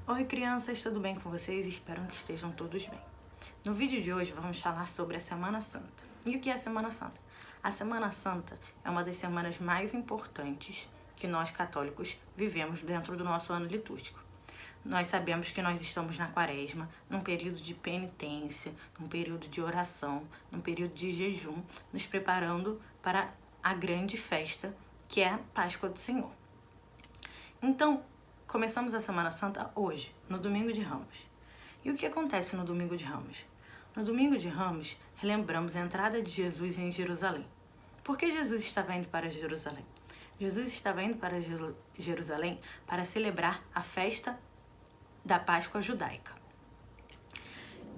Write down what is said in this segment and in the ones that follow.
Oi crianças, tudo bem com vocês? Espero que estejam todos bem. No vídeo de hoje vamos falar sobre a Semana Santa. E o que é a Semana Santa? A Semana Santa é uma das semanas mais importantes que nós católicos vivemos dentro do nosso ano litúrgico. Nós sabemos que nós estamos na Quaresma, num período de penitência, num período de oração, num período de jejum, nos preparando para a grande festa que é a Páscoa do Senhor. Então, começamos a Semana Santa hoje, no Domingo de Ramos. E o que acontece no Domingo de Ramos? No Domingo de Ramos, relembramos a entrada de Jesus em Jerusalém. Por que Jesus estava indo para Jerusalém? Jesus estava indo para Jerusalém para celebrar a festa da Páscoa judaica.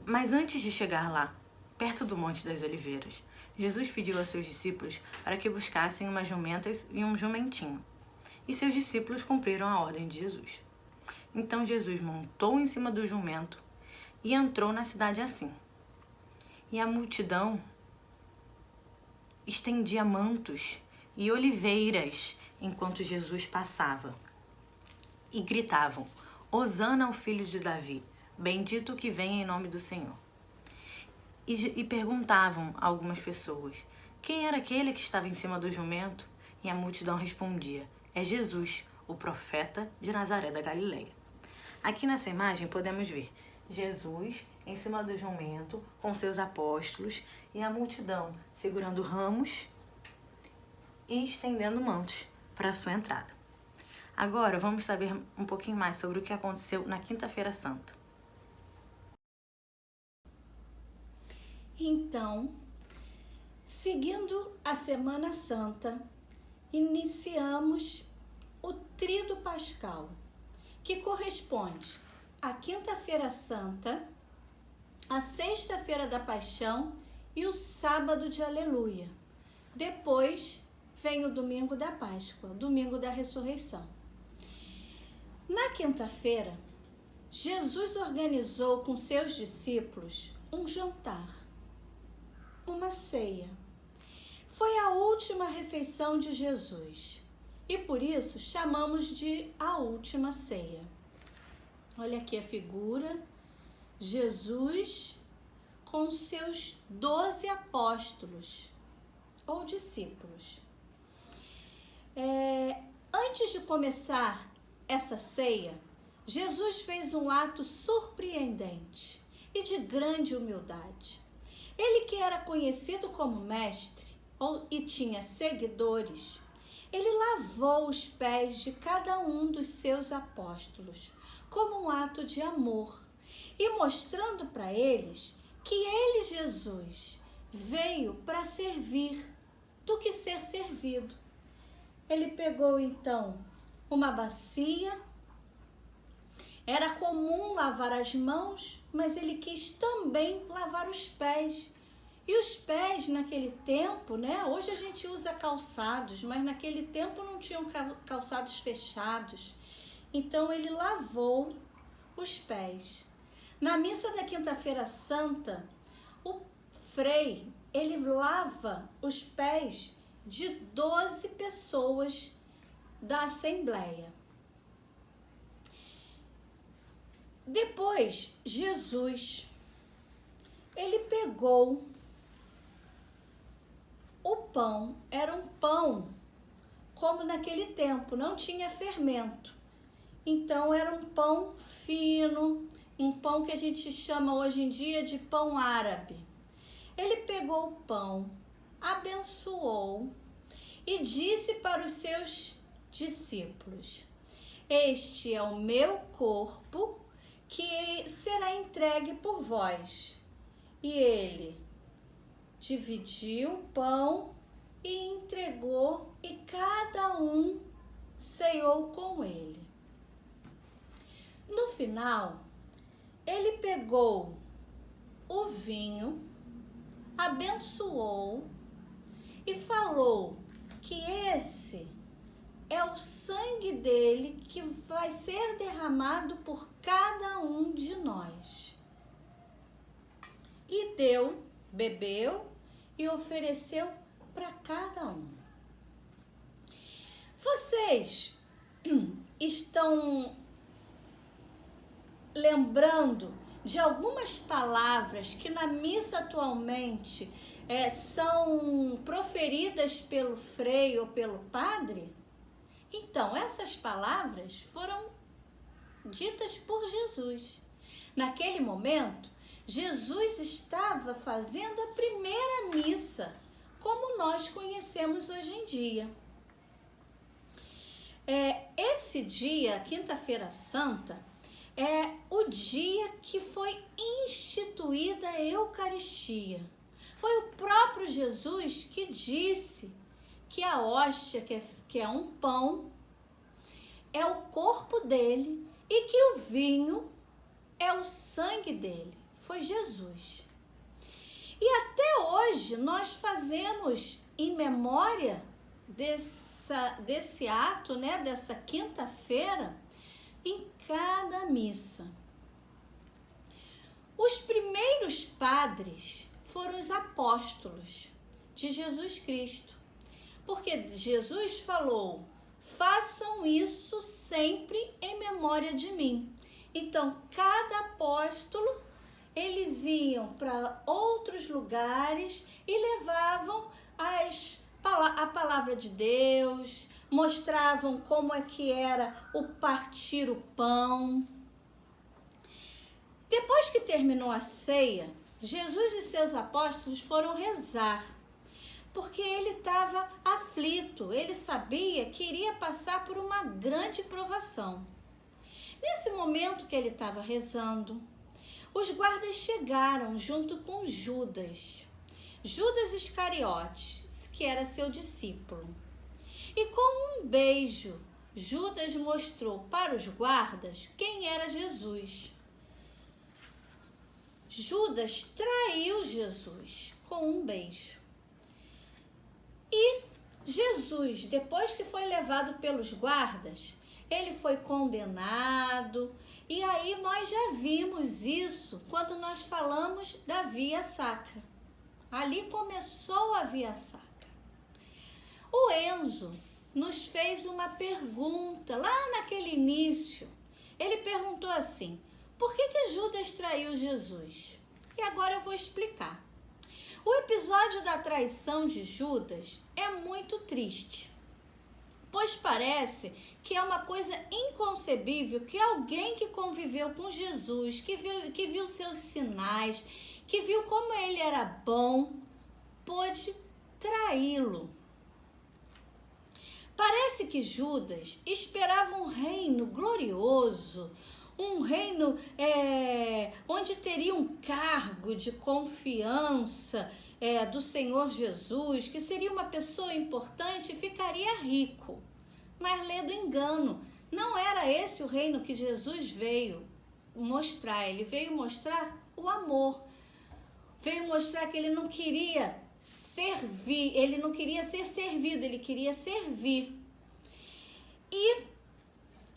Mas antes de chegar lá, perto do Monte das Oliveiras, Jesus pediu a seus discípulos para que buscassem umas jumentas e um jumentinho. E seus discípulos cumpriram a ordem de Jesus. Então Jesus montou em cima do jumento e entrou na cidade assim. E a multidão estendia mantos e oliveiras enquanto Jesus passava. E gritavam: Hosana ao filho de Davi, bendito que vem em nome do Senhor. E perguntavam a algumas pessoas: quem era aquele que estava em cima do jumento? E a multidão respondia: é Jesus, o profeta de Nazaré da Galileia. Aqui nessa imagem podemos ver Jesus em cima do jumento com seus apóstolos e a multidão segurando ramos e estendendo mantos para a sua entrada. Agora vamos saber um pouquinho mais sobre o que aconteceu na Quinta-feira Santa. Então, seguindo a Semana Santa, iniciamos o Tríduo Pascal, que corresponde à Quinta-feira Santa, a Sexta-feira da Paixão e o Sábado de Aleluia. Depois vem o Domingo da Páscoa, Domingo da Ressurreição. Na quinta-feira, Jesus organizou com seus discípulos um jantar, uma ceia. Foi a última refeição de Jesus e por isso chamamos de a última ceia. Olha aqui a figura, Jesus com seus 12 apóstolos ou discípulos. Antes de começar essa ceia, Jesus fez um ato surpreendente e de grande humildade. Ele que era conhecido como mestre e tinha seguidores, ele lavou os pés de cada um dos seus apóstolos como um ato de amor e mostrando para eles que ele, Jesus, veio para servir do que ser servido. Ele pegou então uma bacia. Era comum lavar as mãos, mas ele quis também lavar os pés. E os pés naquele tempo, né? Hoje a gente usa calçados, mas naquele tempo não tinham calçados fechados. Então ele lavou os pés. Na missa da Quinta-feira Santa, o frei, ele lava os pés de 12 pessoas da Assembleia. Depois, Jesus, ele pegou o pão, era um pão, como naquele tempo, não tinha fermento. Então, era um pão fino, um pão que a gente chama hoje em dia de pão árabe. Ele pegou o pão, abençoou e disse para os seus discípulos: este é o meu corpo que será entregue por vós. E ele dividiu o pão e entregou, e cada um ceiou com ele. No final, ele pegou o vinho, abençoou e falou que esse é o sangue dele que vai ser derramado por cada um de nós. E deu, bebeu e ofereceu para cada um. Vocês estão lembrando de algumas palavras que na missa atualmente são proferidas pelo frei ou pelo padre? Então, essas palavras foram ditas por Jesus. Naquele momento, Jesus estava fazendo a primeira missa, como nós conhecemos hoje em dia. Esse dia, Quinta-feira Santa, é o dia que foi instituída a Eucaristia. Foi o próprio Jesus que disse que a hóstia, que é um pão, é o corpo dele e que o vinho é o sangue dele. Foi Jesus. E até hoje nós fazemos em memória desse ato, né, dessa quinta-feira, em cada missa. Os primeiros padres foram os apóstolos de Jesus Cristo, porque Jesus falou: façam isso sempre em memória de mim. Então, cada apóstolo, eles iam para outros lugares e levavam a palavra de Deus, mostravam como é que era o partir o pão. Depois que terminou a ceia, Jesus e seus apóstolos foram rezar, porque ele estava aflito, ele sabia que iria passar por uma grande provação. Nesse momento que ele estava rezando, os guardas chegaram junto com Judas Iscariotes, que era seu discípulo. E com um beijo, Judas mostrou para os guardas quem era Jesus. Judas traiu Jesus com um beijo. E Jesus, depois que foi levado pelos guardas, ele foi condenado. E aí nós já vimos isso quando nós falamos da Via Sacra. Ali começou a Via Sacra. O Enzo nos fez uma pergunta lá naquele início. Ele perguntou assim: por que Judas traiu Jesus? E agora eu vou explicar. O episódio da traição de Judas é muito triste, pois parece que é uma coisa inconcebível que alguém que conviveu com Jesus, que viu seus sinais, que viu como ele era bom, pôde traí-lo. Parece que Judas esperava um reino glorioso, um reino onde teria um cargo de confiança do Senhor Jesus, que seria uma pessoa importante e ficaria rico. Mas lê do engano, não era esse o reino que Jesus veio mostrar. Ele veio mostrar o amor, veio mostrar que ele não queria servir, ele não queria ser servido, ele queria servir. E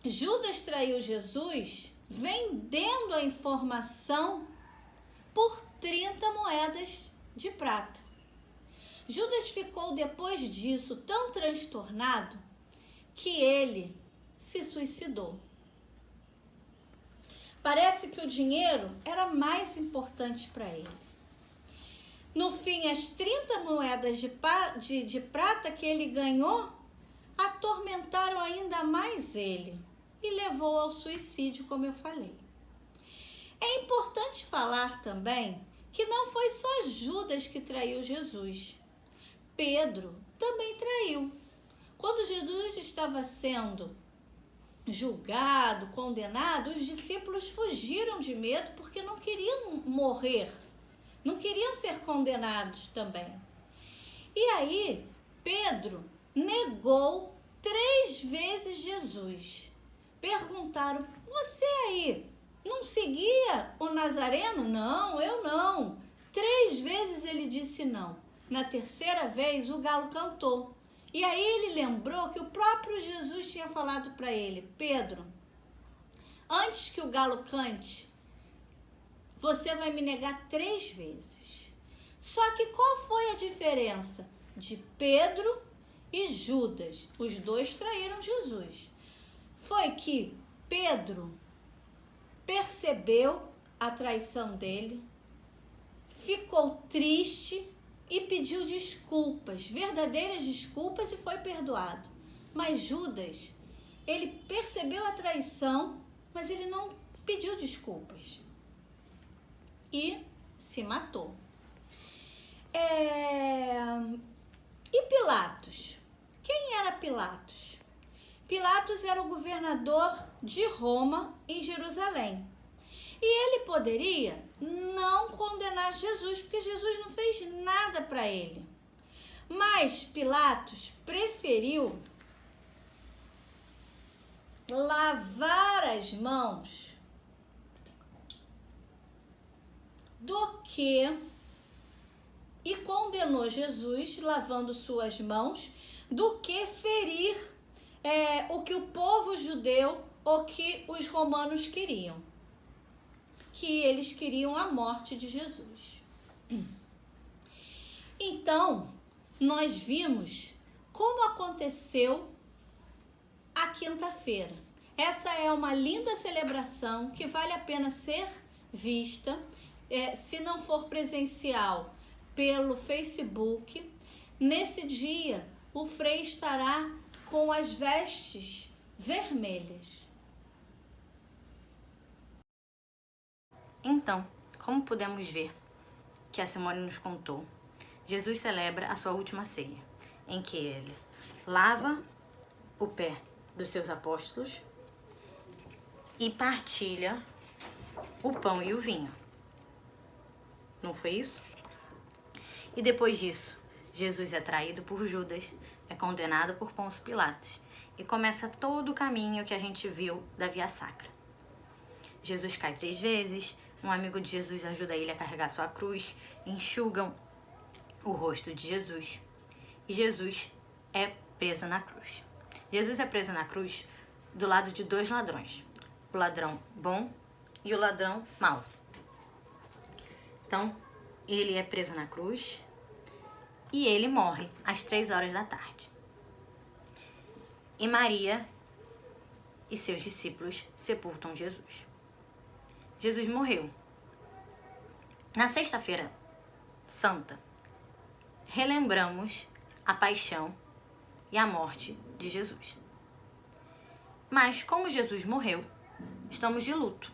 Judas traiu Jesus vendendo a informação por 30 moedas de prata. Judas ficou depois disso tão transtornado que ele se suicidou. Parece que o dinheiro era mais importante para ele. No fim, as 30 moedas de prata que ele ganhou atormentaram ainda mais ele e levou ao suicídio, como eu falei. É importante falar também que não foi só Judas que traiu Jesus. Pedro também traiu. Quando Jesus estava sendo julgado, condenado, os discípulos fugiram de medo porque não queriam morrer, não queriam ser condenados também. E aí, Pedro negou 3 vezes Jesus. Perguntaram: você aí não seguia o Nazareno? Não, eu não. 3 vezes ele disse não. Na 3ª vez o galo cantou. E aí ele lembrou que o próprio Jesus tinha falado para ele: Pedro, antes que o galo cante, você vai me negar 3 vezes. Só que qual foi a diferença de Pedro e Judas? Os dois traíram Jesus. Foi que Pedro percebeu a traição dele, ficou triste e pediu desculpas, verdadeiras desculpas, e foi perdoado. Mas Judas, ele percebeu a traição, mas ele não pediu desculpas e se matou. E Pilatos? Quem era Pilatos? Pilatos era o governador de Roma em Jerusalém. E ele poderia não condenar Jesus, porque Jesus não fez nada para ele. Mas Pilatos preferiu lavar as mãos e condenou Jesus lavando suas mãos, do que ferir o que o povo judeu ou que os romanos queriam, que eles queriam a morte de Jesus. Então, nós vimos como aconteceu a quinta-feira. Essa é uma linda celebração que vale a pena ser vista, se não for presencial, pelo Facebook. Nesse dia, o Frei estará com as vestes vermelhas. Então, como podemos ver que a Simone nos contou, Jesus celebra a sua última ceia, em que ele lava o pé dos seus apóstolos e partilha o pão e o vinho. Não foi isso? E depois disso, Jesus é traído por Judas, é condenado por Pôncio Pilatos e começa todo o caminho que a gente viu da Via Sacra. Jesus cai 3 vezes, um amigo de Jesus ajuda ele a carregar sua cruz, enxugam o rosto de Jesus e Jesus é preso na cruz. Jesus é preso na cruz do lado de 2 ladrões, o ladrão bom e o ladrão mau. Então, ele é preso na cruz e ele morre às 3 horas da tarde. E Maria e seus discípulos sepultam Jesus. Jesus morreu. Na sexta-feira santa, relembramos a paixão e a morte de Jesus. Mas como Jesus morreu, estamos de luto.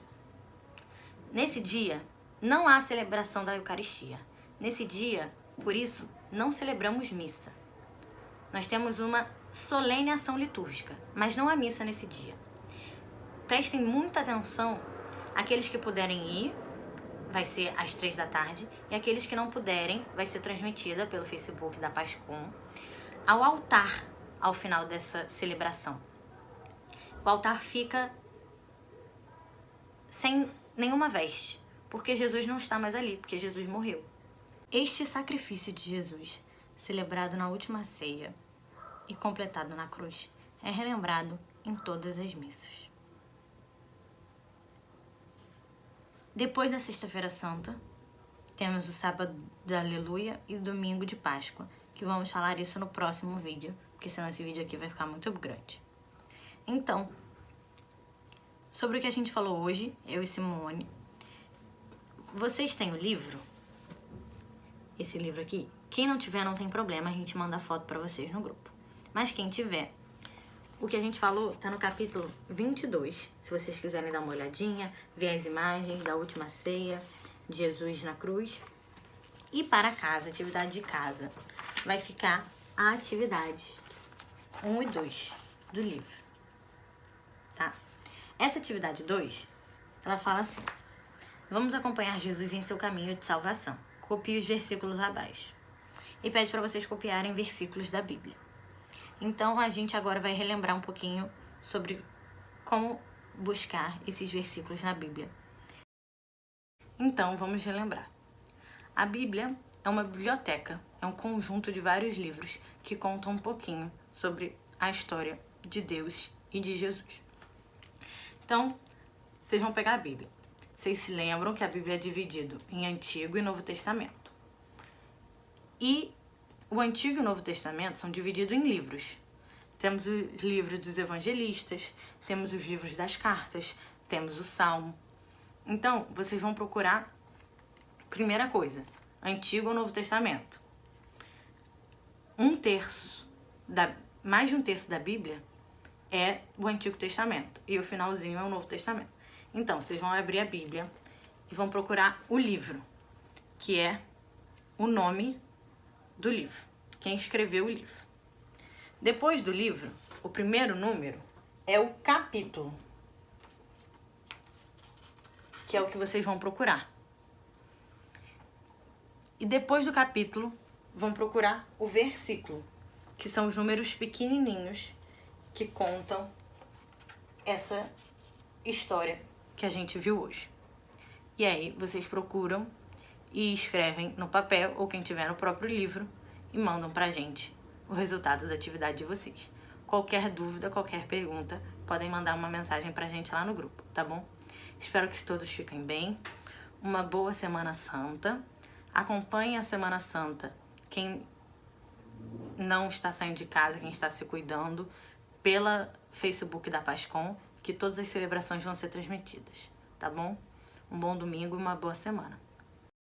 Nesse dia, não há celebração da Eucaristia. Nesse dia, por isso, não celebramos missa. Nós temos uma solene ação litúrgica, mas não há missa nesse dia. Prestem muita atenção, aqueles que puderem ir, vai ser às 3 da tarde, e aqueles que não puderem, vai ser transmitida pelo Facebook da Pascom, ao altar, ao final dessa celebração. O altar fica sem nenhuma veste, porque Jesus não está mais ali, porque Jesus morreu. Este sacrifício de Jesus, celebrado na última ceia e completado na cruz, é relembrado em todas as missas. Depois da Sexta-feira Santa, temos o sábado da Aleluia e o domingo de Páscoa, que vamos falar isso no próximo vídeo, porque senão esse vídeo aqui vai ficar muito grande. Então, sobre o que a gente falou hoje, eu e Simone, vocês têm o livro? Esse livro aqui? Quem não tiver, não tem problema, a gente manda a foto pra vocês no grupo. Mas quem tiver, o que a gente falou tá no capítulo 22, se vocês quiserem dar uma olhadinha, ver as imagens da última ceia de Jesus na cruz. E para casa, atividade de casa, vai ficar a atividade 1 e 2 do livro, tá? Essa atividade 2, ela fala assim: vamos acompanhar Jesus em seu caminho de salvação. Copie os versículos abaixo. E pede para vocês copiarem versículos da Bíblia. Então, a gente agora vai relembrar um pouquinho sobre como buscar esses versículos na Bíblia. Então, vamos relembrar. A Bíblia é uma biblioteca, é um conjunto de vários livros que contam um pouquinho sobre a história de Deus e de Jesus. Então, vocês vão pegar a Bíblia. Vocês se lembram que a Bíblia é dividida em Antigo e Novo Testamento. E o Antigo e o Novo Testamento são divididos em livros. Temos os livros dos evangelistas, temos os livros das cartas, temos o Salmo, Então, vocês vão procurar, primeira coisa, Antigo ou Novo Testamento. Mais de um terço da Bíblia é o Antigo Testamento e o finalzinho é o Novo Testamento. Então, vocês vão abrir a Bíblia e vão procurar o livro, que é o nome do livro, quem escreveu o livro. Depois do livro, o primeiro número é o capítulo, que é o que vocês vão procurar. E depois do capítulo, vão procurar o versículo, que são os números pequenininhos que contam essa história que a gente viu hoje. E aí, vocês procuram e escrevem no papel, ou quem tiver no próprio livro, e mandam pra gente o resultado da atividade de vocês. Qualquer dúvida, qualquer pergunta, podem mandar uma mensagem pra gente lá no grupo, tá bom? Espero que todos fiquem bem. Uma boa Semana Santa. Acompanhe a Semana Santa, quem não está saindo de casa, quem está se cuidando, pela Facebook da Pascom, que todas as celebrações vão ser transmitidas, tá bom? Um bom domingo e uma boa semana.